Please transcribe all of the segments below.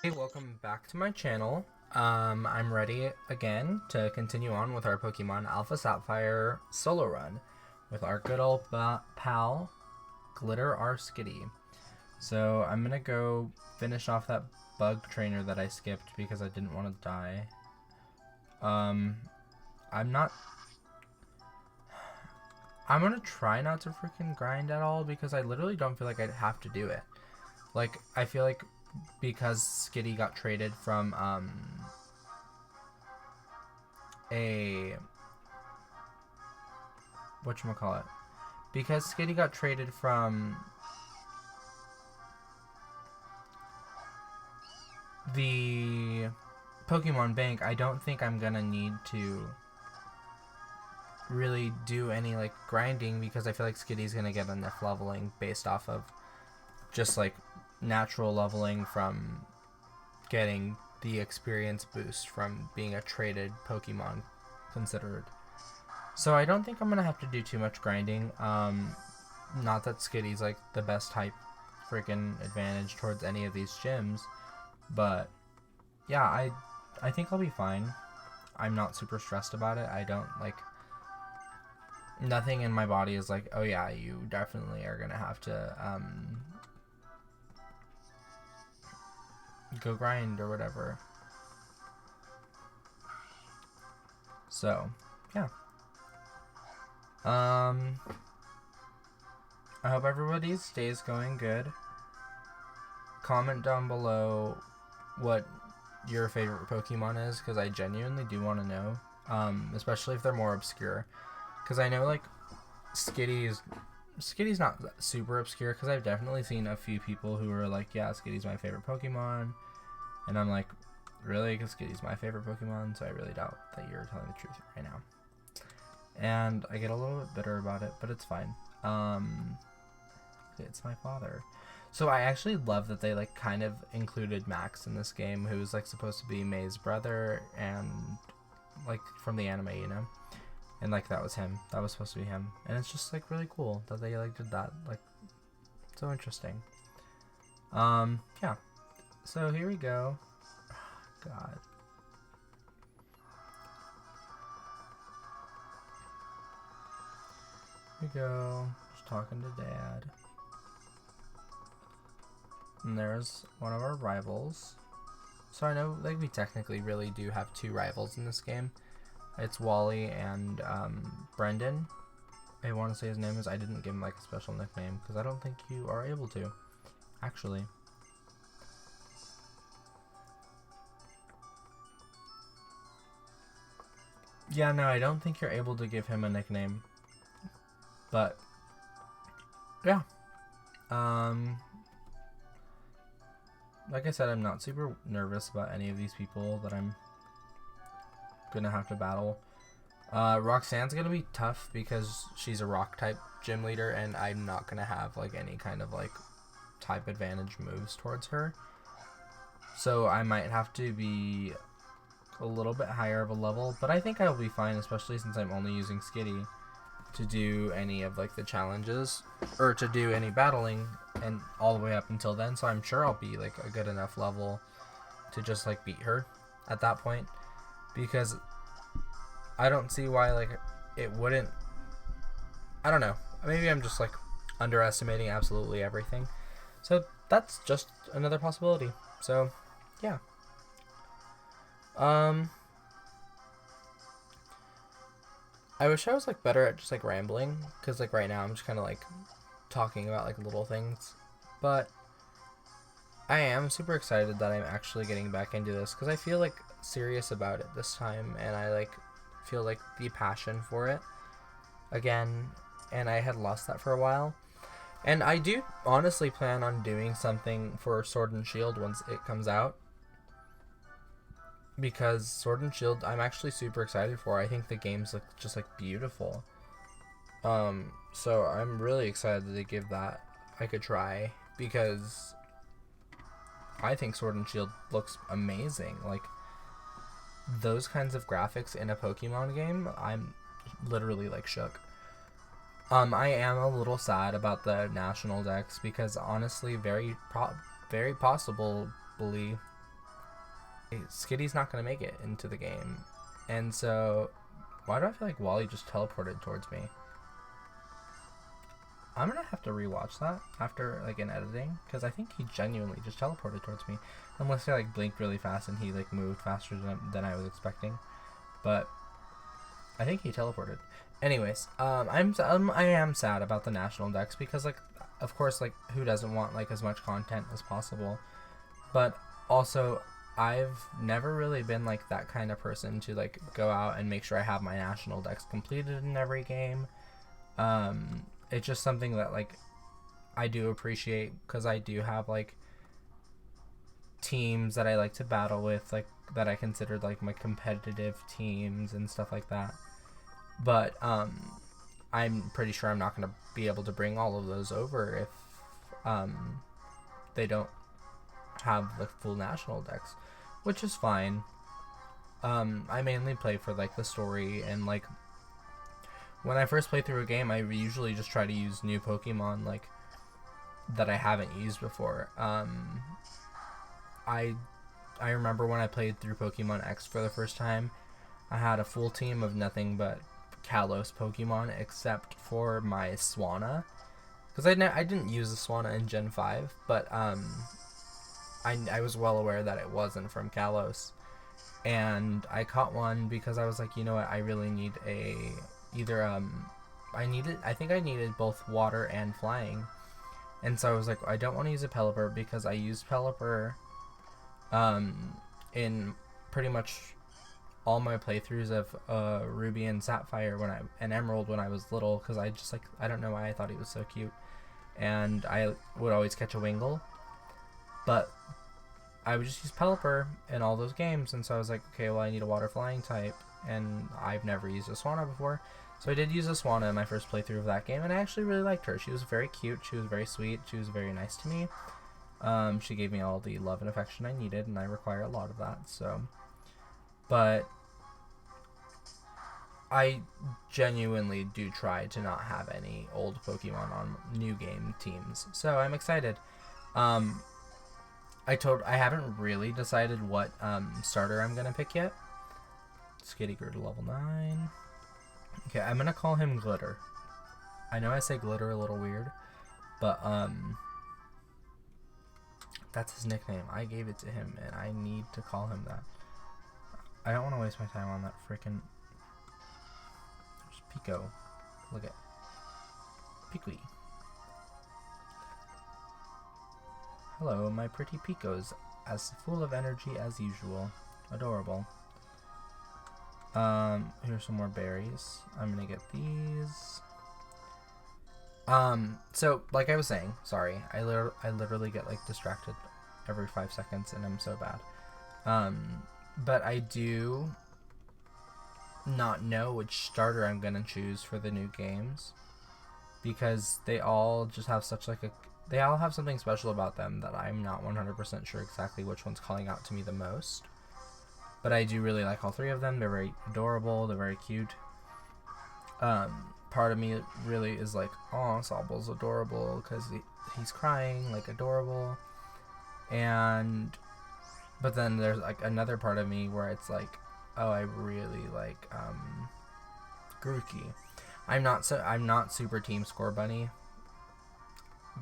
Hey, welcome back to my channel. I'm ready again to continue on with our Pokemon Alpha Sapphire solo run with our good old pal, Glitter our Skitty. So I'm gonna go finish off that bug trainer that I skipped because I didn't want to die. I'm gonna try not to freaking grind at all because I literally don't feel like I'd have to do it. Like, I feel like because Skitty got traded from because Skitty got traded from the Pokemon Bank, I don't think I'm gonna need to really do any like grinding because I feel like Skitty's gonna get enough leveling based off of just like natural leveling from getting the experience boost from being a traded Pokemon considered. So I don't think I'm gonna have to do too much grinding. Not that Skitty's like the best type freaking advantage towards any of these gyms, but yeah, I think I'll be fine. I'm not super stressed about it. I don't like, nothing in my body is like, oh yeah, you definitely are gonna have to go grind or whatever. So yeah, I hope everybody's day is going good. Comment down below what your favorite Pokemon is, because I genuinely do want to know, especially if they're more obscure, because I know like Skitty's not super obscure, because I've definitely seen a few people who are like, yeah, Skitty's my favorite Pokemon, and I'm like, really? Because Skitty's my favorite Pokemon, so I really doubt that you're telling the truth right now. And I get a little bit bitter about it, but it's fine. It's my father. So I actually love that they like kind of included Max in this game, who's like supposed to be May's brother, and like from the anime, you know? And like that was him. That was supposed to be him. And it's just like really cool that they like did that. Like, so interesting. Yeah. So here we go. God. Here we go. Just talking to Dad. And there's one of our rivals. So I know like we technically really do have two rivals in this game. It's Wally and Brendan. I want to say his name is. I didn't give him like a special nickname because I don't think you are able to, actually. Yeah, no, I don't think you're able to give him a nickname. But yeah. Like I said, I'm not super nervous about any of these people that I'm gonna have to battle. Roxanne's gonna be tough because she's a rock type gym leader, and I'm not gonna have like any kind of like type advantage moves towards her. So I might have to be a little bit higher of a level, but I think I'll be fine, especially since I'm only using Skitty to do any of like the challenges or to do any battling, and all the way up until then. So I'm sure I'll be like a good enough level to just like beat her at that point, because I don't see why like it wouldn't. I don't know, maybe I'm just like underestimating absolutely everything, so that's just another possibility. So yeah. I wish I was like better at just like rambling, because like right now I'm just kind of like talking about like little things, but I am super excited that I'm actually getting back into this because I feel like serious about it this time, and I like feel like the passion for it again, and I had lost that for a while. And I do honestly plan on doing something for Sword and Shield once it comes out, because Sword and Shield I'm actually super excited for. I think the game's like just like beautiful. So I'm really excited to give that like a try, because I think Sword and Shield looks amazing. Like, those kinds of graphics in a Pokemon game, I'm literally like shook. I am a little sad about the national dex because honestly, very possibly, Skitty's not gonna make it into the game, and so why do I feel like Wally just teleported towards me? I'm gonna have to rewatch that after like in editing because I think he genuinely just teleported towards me, unless I like blinked really fast and he like moved faster than I was expecting, but I think he teleported. Anyways, I am sad about the national dex because like of course like who doesn't want like as much content as possible, but also I've never really been like that kind of person to like go out and make sure I have my national dex completed in every game. It's just something that like I do appreciate because I do have like teams that I like to battle with, like that I considered like my competitive teams and stuff like that. But I'm pretty sure I'm not going to be able to bring all of those over if they don't have the full national dex, which is fine. I mainly play for like the story, and like when I first play through a game, I usually just try to use new Pokemon like that I haven't used before. I remember when I played through Pokemon X for the first time, I had a full team of nothing but Kalos Pokemon except for my Swanna, because I didn't use the Swanna in Gen 5, but I was well aware that it wasn't from Kalos, and I caught one because I was like, you know what, I really need I think I needed both water and flying, and so I was like, I don't want to use a Pelipper because I used Pelipper in pretty much all my playthroughs of Ruby and Sapphire and Emerald when I was little, because I don't know why I thought he was so cute, and I would always catch a Wingull, but I would just use Pelipper in all those games, and so I was like, okay, well I need a water flying type, and I've never used a Swanna before, so I did use a Swanna in my first playthrough of that game, and I actually really liked her. She was very cute, she was very sweet, she was very nice to me. She gave me all the love and affection I needed, and I require a lot of that, so. But I genuinely do try to not have any old Pokemon on new game teams, so I'm excited. I haven't really decided what starter I'm gonna pick yet. Skitty grew to level 9. Okay, I'm gonna call him Glitter. I know I say Glitter a little weird, but that's his nickname. I gave it to him, and I need to call him that. I don't want to waste my time on that freaking. There's Pico. Look at Piqui. Hello, my pretty Picos, as full of energy as usual. Adorable. Here's some more berries. I'm gonna get these. So like I was saying, sorry, I literally get like distracted every 5 seconds, and I'm so bad. But I do not know which starter I'm gonna choose for the new games, because they all just have they all have something special about them that I'm not 100% sure exactly which one's calling out to me the most. But I do really like all three of them. They're very adorable. They're very cute. Part of me really is like, oh, Sobble's adorable because he's crying, like adorable. But then there's like another part of me where it's like, oh, I really like Grookey. I'm not super team Scorbunny.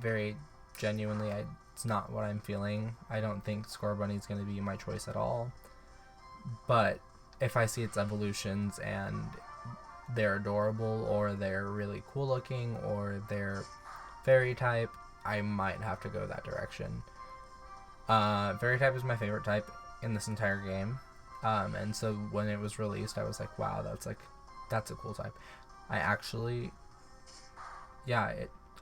Very genuinely, it's not what I'm feeling. I don't think Scorbunny's going to be my choice at all. But if I see its evolutions and they're adorable, or they're really cool looking, or they're fairy type, I might have to go that direction. Fairy type is my favorite type in this entire game. And so when it was released, I was like, wow, that's a cool type. I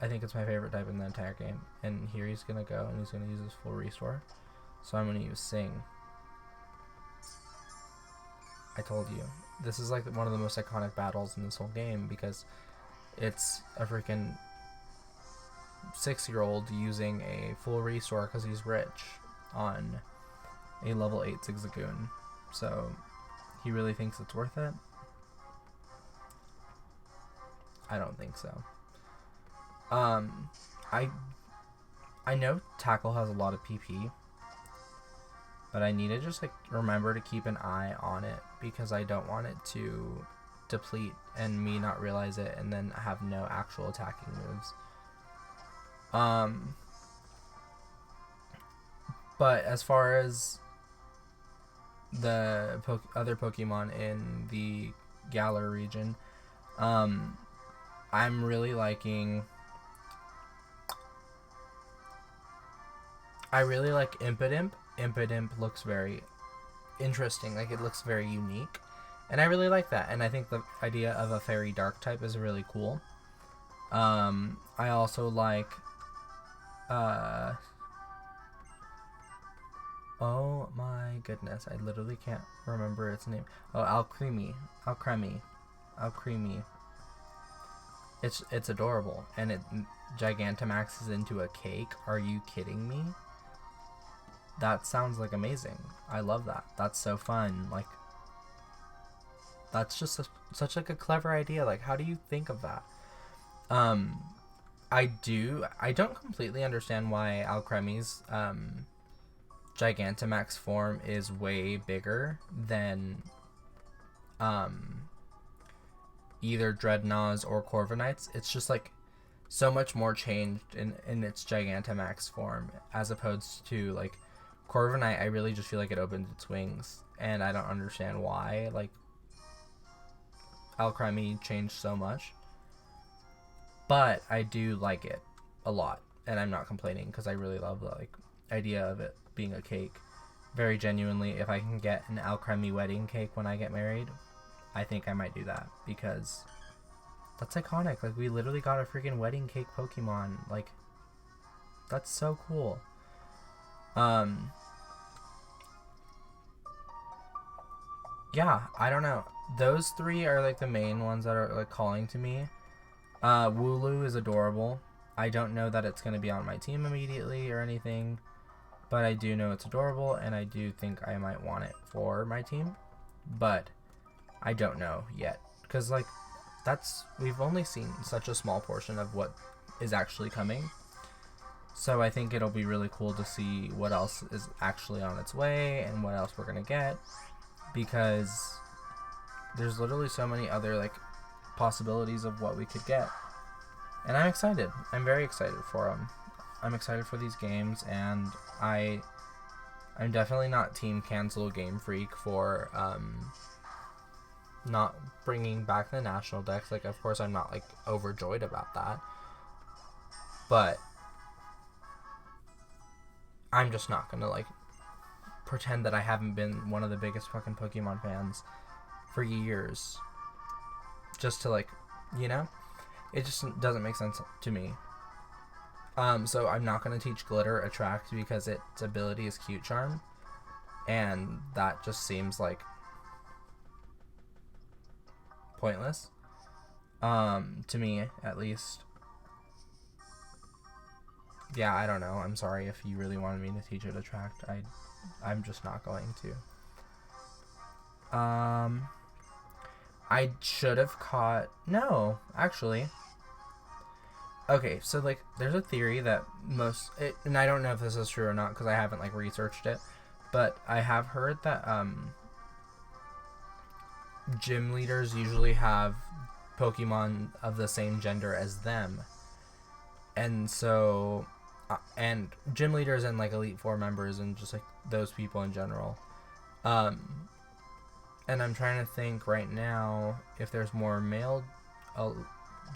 think it's my favorite type in the entire game. And here he's gonna go, and he's gonna use his full restore. So I'm gonna use Sing. I told you. This is like one of the most iconic battles in this whole game, because it's a freaking 6-year-old using a full restore because he's rich on a level 8 Zigzagoon. So he really thinks it's worth it? I don't think so. I know Tackle has a lot of PP, but I need to just like remember to keep an eye on it because I don't want it to deplete and me not realize it and then have no actual attacking moves. But as far as the other Pokemon in the Galar region, I'm really liking. I really like Impidimp. Impidimp looks very interesting. Like, it looks very unique. And I really like that. And I think the idea of a fairy dark type is really cool. I also like... oh my goodness. I literally can't remember its name. Oh, Alcremie. It's adorable. And it Gigantamaxes into a cake. Are you kidding me? That sounds like amazing. I love that. That's so fun. Like, that's just such like a clever idea. Like, how do you think of that? I don't completely understand why Alcremie's Gigantamax form is way bigger than either Dreadnoughts or Corviknights. It's just like so much more changed in its Gigantamax form as opposed to like Corviknight. I really just feel like it opens its wings, and I don't understand why like Alcremie changed so much. But I do like it a lot, and I'm not complaining because I really love the like idea of it being a cake. Very genuinely, if I can get an Alcremie wedding cake when I get married, I think I might do that because that's iconic. Like, we literally got a freaking wedding cake Pokemon. Like, that's so cool. Yeah, I don't know. Those three are like the main ones that are like calling to me. Wooloo is adorable. I don't know that it's going to be on my team immediately or anything, but I do know it's adorable, and I do think I might want it for my team, but I don't know yet, because like we've only seen such a small portion of what is actually coming, so I think it'll be really cool to see what else is actually on its way and what else we're going to get, because there's literally so many other like possibilities of what we could get, and I'm excited. I'm very excited for them. I'm excited for these games, and I'm definitely not Team Cancel Game Freak for not bringing back the national decks. Like, of course I'm not like overjoyed about that, but I'm just not gonna like pretend that I haven't been one of the biggest fucking Pokemon fans for years just to like, you know, it just doesn't make sense to me. So I'm not going to teach Glitter Attract because its ability is Cute Charm, and that just seems like pointless, to me at least. Yeah, I don't know. I'm sorry if you really wanted me to teach it Attract. I'm just not going to. I should have caught... No, actually. Okay, so, like, there's a theory that and I don't know if this is true or not because I haven't, like, researched it, but I have heard that, gym leaders usually have Pokemon of the same gender as them. And so... and gym leaders and, like, Elite Four members and just, like, those people in general. And I'm trying to think right now if there's more male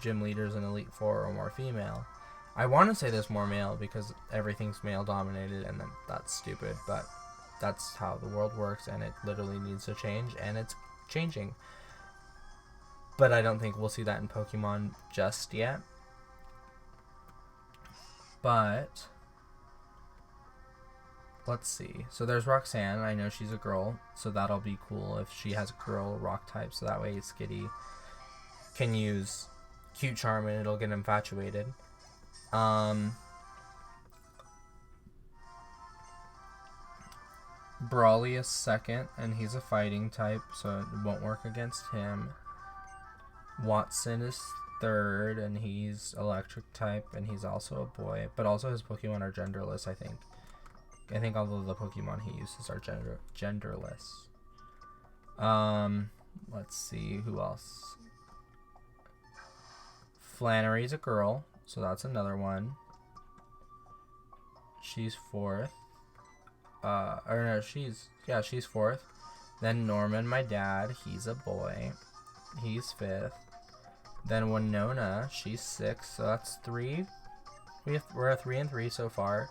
gym leaders in Elite Four or more female. I want to say there's more male because everything's male dominated, and that's stupid, but that's how the world works, and it literally needs to change, and it's changing. But I don't think we'll see that in Pokemon just yet. But let's see. So there's Roxanne. I know she's a girl, so that'll be cool if she has a girl rock type, so that way Skitty can use Cute Charm and it'll get infatuated. Brawly is second, and he's a fighting type, so it won't work against him. Watson is third, and he's electric type, and he's also a boy. But also his Pokemon are genderless, I think. I think all of the Pokemon he uses are genderless. Let's see, who else? Flannery's a girl, so that's another one. She's fourth. Or no, she's fourth. Then Norman, my dad, he's a boy. He's fifth. Then Winona, she's sixth, so that's three. We're at 3 and 3 so far.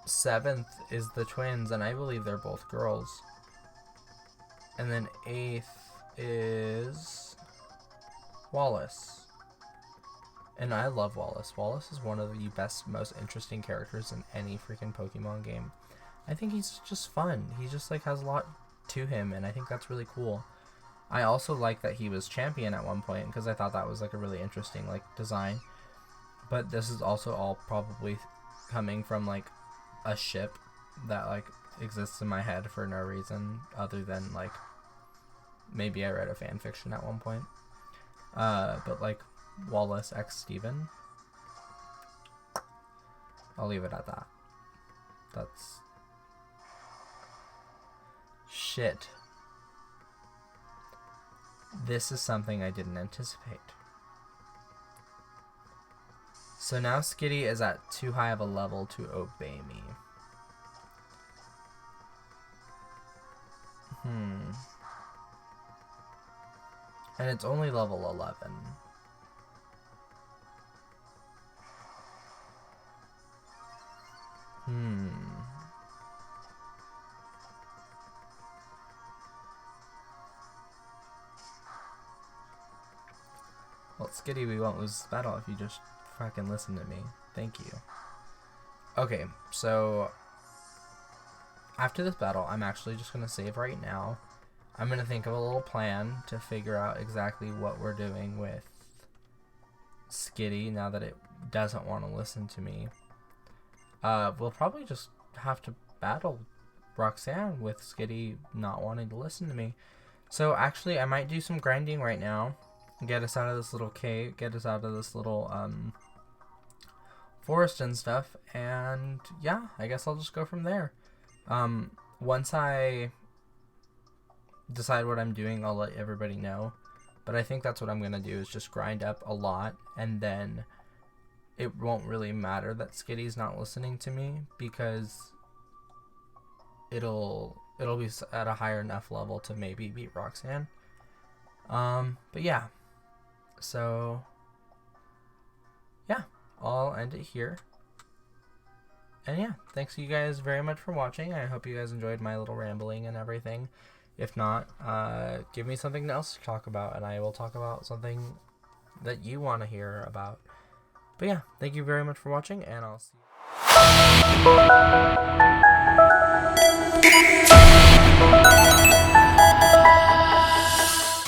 Seventh is the twins, and I believe they're both girls. And then eighth is Wallace. And I love Wallace. Wallace is one of the best, most interesting characters in any freaking Pokemon game. I think he's just fun. He just like has a lot to him, and I think that's really cool. I also like that he was champion at one point, because I thought that was like a really interesting like design. But this is also all probably coming from like a ship that like exists in my head for no reason other than like maybe I read a fan fiction at one point. But like Wallace X Steven, I'll leave it at that. That's shit. This is something I didn't anticipate. So now Skitty is at too high of a level to obey me. And it's only level 11. Well, Skitty, we won't lose this battle if you just fucking listen to me. Thank you. Okay, so after this battle, I'm actually just going to save right now. I'm going to think of a little plan to figure out exactly what we're doing with Skitty now that it doesn't want to listen to me. We'll probably just have to battle Roxanne with Skitty not wanting to listen to me. So actually, I might do some grinding right now. Get us out of this little cave, get us out of this little forest and stuff, and yeah, I guess I'll just go from there. Once I decide what I'm doing, I'll let everybody know, but I think that's what I'm gonna do, is just grind up a lot, and then it won't really matter that Skitty's not listening to me, because it'll be at a higher enough level to maybe beat Roxanne. But yeah. So, yeah, I'll end it here. And yeah, thanks you guys very much for watching. I hope you guys enjoyed my little rambling and everything. If not, give me something else to talk about, and I will talk about something that you want to hear about. But yeah, thank you very much for watching, and I'll see you.